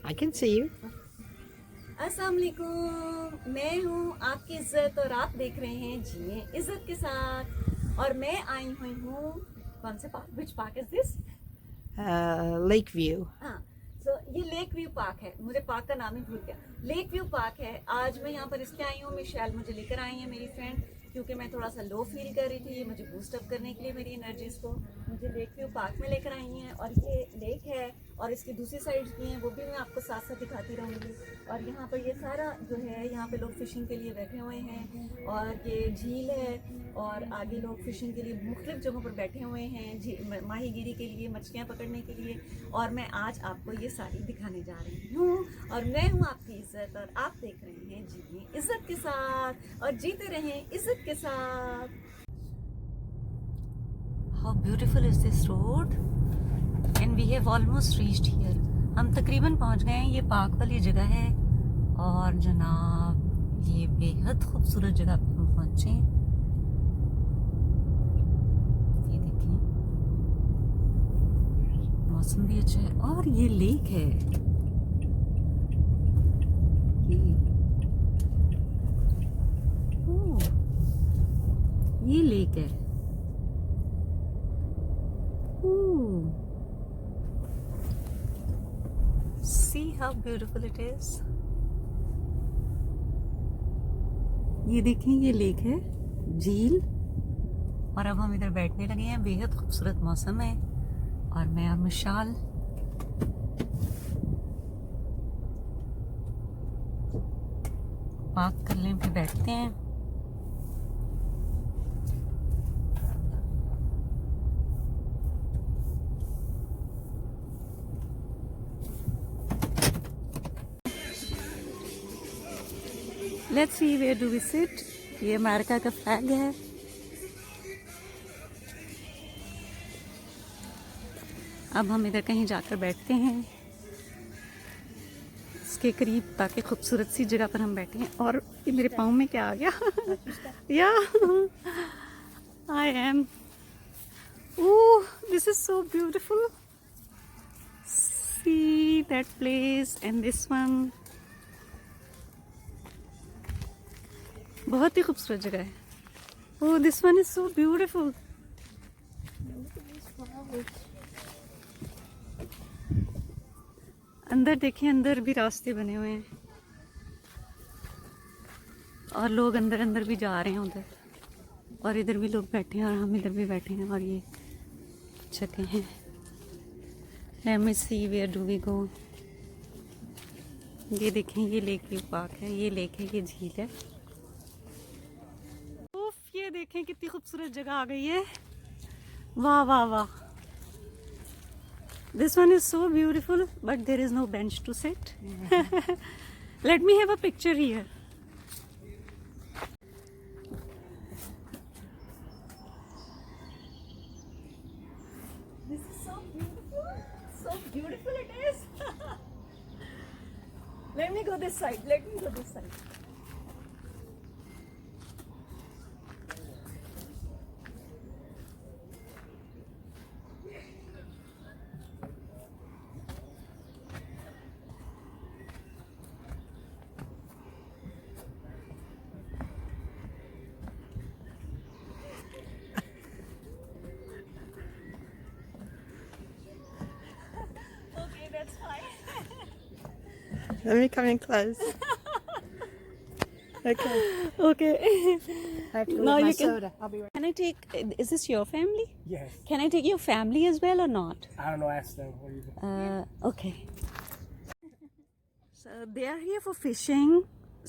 I can see you. अस्सलाम वालेकुम, मैं हूँ आपकी इज्जत और आप देख रहे हैं जिए इज्जत के साथ। और मैं आई हुई हूँ कौन से park? Which park is this? Lakeview. हाँ, सो ये लेक व्यू पार्क है। मुझे पार्क का नाम ही भूल गया। लेक व्यू पार्क है। आज मैं यहाँ पर इसलिए आई हूँ, मिशेल मुझे लेकर आई है, मेरी फ्रेंड, क्योंकि मैं थोड़ा सा लो फील कर रही थी। ये मुझे बूस्ट अप करने के लिए मेरी एनर्जीज को मुझे लेक व्यू पार्क में लेकर आई हैं। और ये लेक है और इसकी दूसरी साइड भी हैं, वो भी मैं आपको साथ साथ दिखाती रहूँगी। और यहाँ पर ये सारा जो है, यहाँ पे लोग फिशिंग के लिए बैठे हुए हैं और ये झील है। और आगे लोग फिशिंग के लिए मुख्तलिफ जगहों पर बैठे हुए हैं, माहीगिरी के लिए, मछलियाँ पकड़ने के लिए। और मैं आज आपको ये सारी दिखाने जा रही हूँ। और मैं हूँ आपकी इज्जत और आप देख रहे हैं जिए इज्जत के साथ, और जीते रहें इज्जत के साथ। How beautiful is this road? And we have almost reached here. हम तकरीबन पहुंच गए हैं। ये पार्क वाली जगह है और जनाब ये बेहद खूबसूरत जगह पे हम पहुंचे। ये देखिए, मौसम भी अच्छा है और ये लेक है। ये लेक है। See how beautiful it is. ये देखें, ये लेक है, झील। और अब हम इधर बैठने लगे हैं। बेहद खूबसूरत मौसम है और मैं और मिशाल पार्क कर लें, फिर बैठते हैं। Let's see where do we sit. ये अमेरिका का फ्लैग है। अब हम इधर कहीं जाकर बैठते हैं इसके करीब, ताकि खूबसूरत सी जगह पर हम बैठे हैं। और ये मेरे पाँव में क्या आ गया? या I am, oh this is so beautiful. See that place and this one. बहुत ही खूबसूरत जगह है। Oh this one is so beautiful. अंदर देखें, अंदर भी रास्ते बने हुए हैं और लोग अंदर अंदर भी जा रहे हैं उधर। और इधर भी लोग बैठे हैं और हम इधर भी बैठे हैं। और ये जगह हैं। Let me see where do we go. ये देखें, ये लेक व्यू पार्क है, ये लेक है, ये झील है। उफ, ये देखें कितनी खूबसूरत जगह आ गई है। वाह वाह वाह। This one is so beautiful, but there is no bench to sit. Let me have a picture here. This is so beautiful. So beautiful it is. Let me go this side. Let me go this side. Okay, that's fine. Let me come in close. Okay. Okay. I have to go Now with my you can- soda. I'll be right. Can I take? Is this your family? Yes. Can I take your family as well or not? I don't know. Ask them. What do you think? Okay. So they are here for fishing.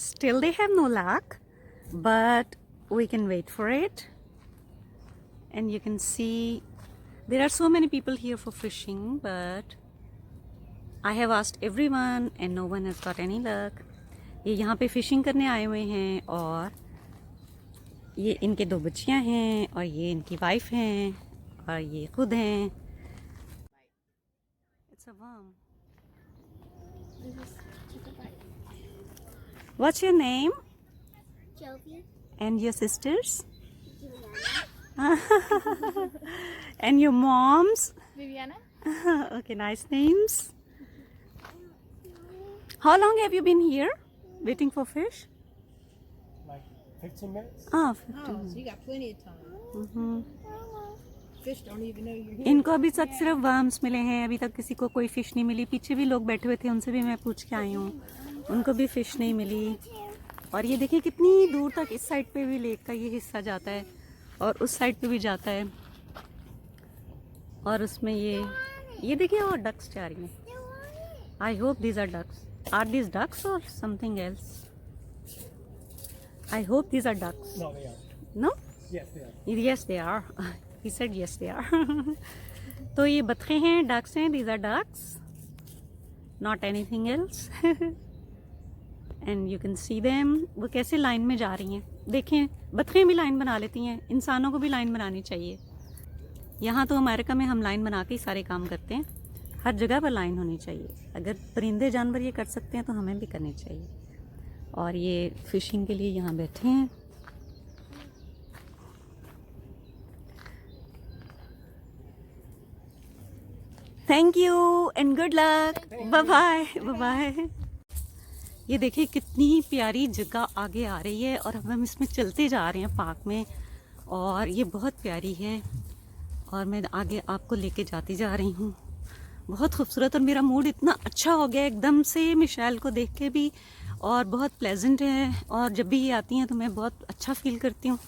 Still, they have no luck, but we can wait for it. And you can see there are so many people here for fishing, but I have asked everyone and no one has got any luck. ये यहाँ पे fishing करने आए हुए हैं और ये इनके दो बच्चियाँ हैं और ये इनकी वाइफ हैं और ये खुद हैं। It's a worm. What's your name? Jovi, And your sisters? Juliana, And your moms? Viviana, Okay, nice names. How long have you been here waiting for fish? Like 15 minutes? Ah, Oh, so you got plenty of time. Mhm. Fish don't even know you're here. इनको अभी तक सिर्फ worms मिले हैं, अभी तक किसी को कोई फिश नहीं मिली। पीछे भी लोग बैठे हुए थे, उनसे भी मैं पूछ के आई हूँ, उनको भी फिश नहीं मिली। और ये देखिए कितनी दूर तक इस साइड पे भी लेक का ये हिस्सा जाता है और उस साइड पे भी जाता है। और उसमें ये देखिए और डक्स जा रही हैं। I hope these are ducks. Are these ducks और something else? I hope these are ducks. No, they are. No? Yes, they are. Yes, they are. He said yes, they are. तो ये बतखे हैं, ducks हैं, these are ducks, not anything else. And you can see them. वो कैसे line में जा रही हैं, देखें। बतखें भी लाइन बना लेती हैं, इंसानों को भी लाइन बनानी चाहिए। यहाँ तो अमेरिका में हम लाइन बना के ही सारे काम करते हैं, हर जगह पर लाइन होनी चाहिए। अगर परिंदे जानवर ये कर सकते हैं तो हमें भी करनी चाहिए। और ये फिशिंग के लिए यहाँ बैठे हैं। Thank you and good luck. Bye bye bye bye. ये देखिए कितनी प्यारी जगह आगे आ रही है और अब हम इसमें चलते जा रहे हैं पार्क में, और ये बहुत प्यारी है और मैं आगे आपको लेके जाती जा रही हूँ। बहुत खूबसूरत, और मेरा मूड इतना अच्छा हो गया एकदम से मिशेल को देख के भी, और बहुत प्लेजेंट है। और जब भी ये आती हैं तो मैं बहुत अच्छा फील करती हूँ।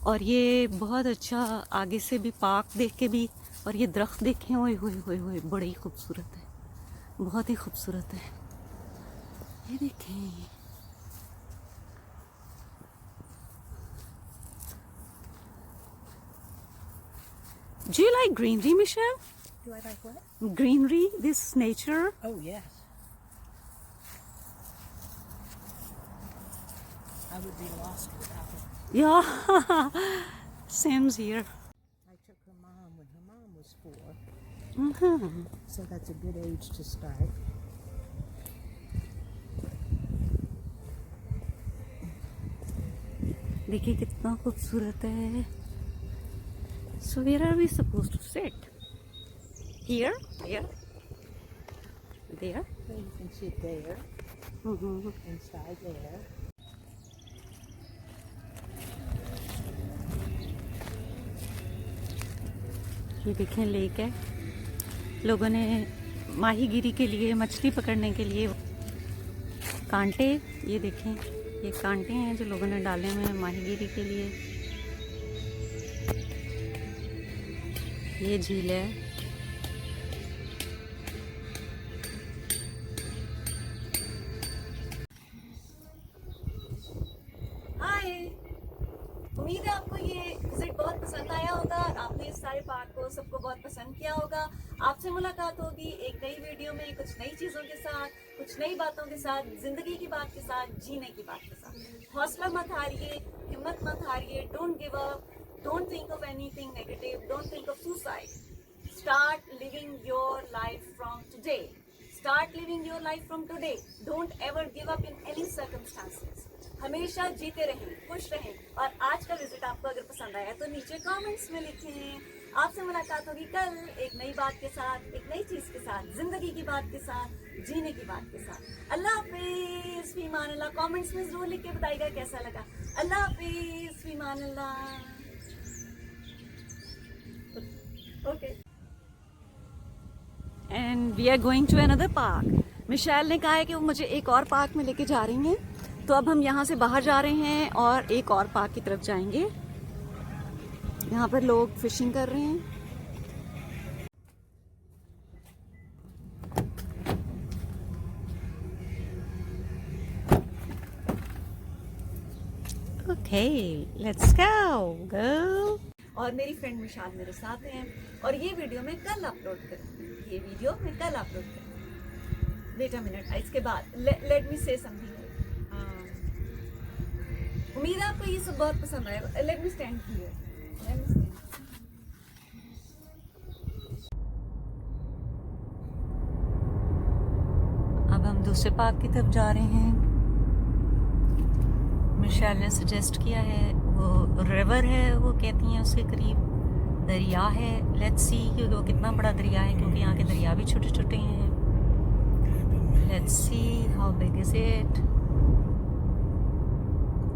और ये बहुत अच्छा आगे से भी पार्क देख के भी, और ये दरख्त देखें, ओए होए होए होए, बड़े ही खूबसूरत है, बहुत ही खूबसूरत है। ये देखें, Do you like greenery, Michelle? Do I like what? Greenery, this nature. Oh, yes. I would be lost without it. Yeah, Sam's here. I took her mom when her mom was 4, Mhm. so that's a good age to start. देखिए कितना खूबसूरत है। So where are we supposed to sit? Here? Here? There? So you can sit there, Mhm. inside there. ये देखें lake है। लोगों ने माहीगिरी के लिए, मछली पकड़ने के लिए कांटे, ये देखें, ये कांटे हैं जो लोगों ने डाले हुए हैं माहीगिरी के लिए। ये झील है। हाय, उम्मीद है आपको ये विजिट बहुत पसंद आया होगा और आपने इस सारे पार्क को सबको बहुत पसंद किया होगा। आपसे मुलाकात होगी एक नई वीडियो में, कुछ नई चीज़ों के साथ, कुछ नई बातों के साथ, जिंदगी की बात के साथ, जीने की बात के साथ। हौसला मत हारिए, हिम्मत मत हारिए, don't give up, don't think of anything negative, don't think of suicide. Start living your life from today. Start living your life from today. Don't ever give up in any circumstances. हमेशा जीते रहें, खुश रहें। और आज का visit आपको अगर पसंद आया तो नीचे कमेंट्स में लिखें। आपसे मुलाकात होगी कल एक नई बात के साथ, एक नई चीज़ के साथ, जिंदगी की बात के साथ, जीने की बात के साथ। अल्लाह हाफिज़, फी मान अल्लाह। कमेंट्स में जरूर लिख के बताइएगा कैसा लगा। अल्लाह हाफिज़, फी मान अल्लाह। Okay, and we are going to another park. Michelle ने कहा है कि वो मुझे एक और पार्क में लेके जा रही हैं, तो अब हम यहाँ से बाहर जा रहे हैं और एक और पार्क की तरफ जाएंगे। यहाँ पर लोग फिशिंग कर रहे हैं। Okay, let's go girl. और मेरी फ्रेंड मिशाल मेरे साथ हैं और ये वीडियो मैं कल अपलोड करूँगी। ये वीडियो मैं कल अपलोड करूँगी। वेट अ मिनट, इसके बाद लेट मी से समथिंग। उम्मीद है आपको ये सब बहुत पसंद आएगा। Let me stand here. अब हम दूसरे पार्क की तरफ जा रहे हैं। मिशेल ने सजेस्ट किया है, वो रिवर है, वो कहती हैं उसके करीब दरिया है। लेट्स सी कि वो कितना बड़ा दरिया है, क्योंकि यहाँ के दरिया भी छोटे छोटे हैं। Let's see how big is it.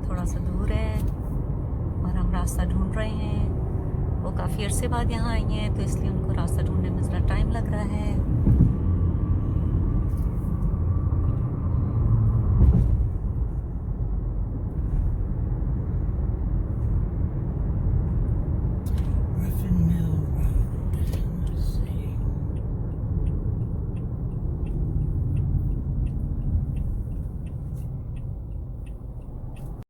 थोड़ा सा दूर है और हम रास्ता ढूंढ रहे हैं। वो काफ़ी अरसे बाद यहाँ आई हैं तो इसलिए उनको रास्ता ढूंढने में ज़रा टाइम लग रहा है।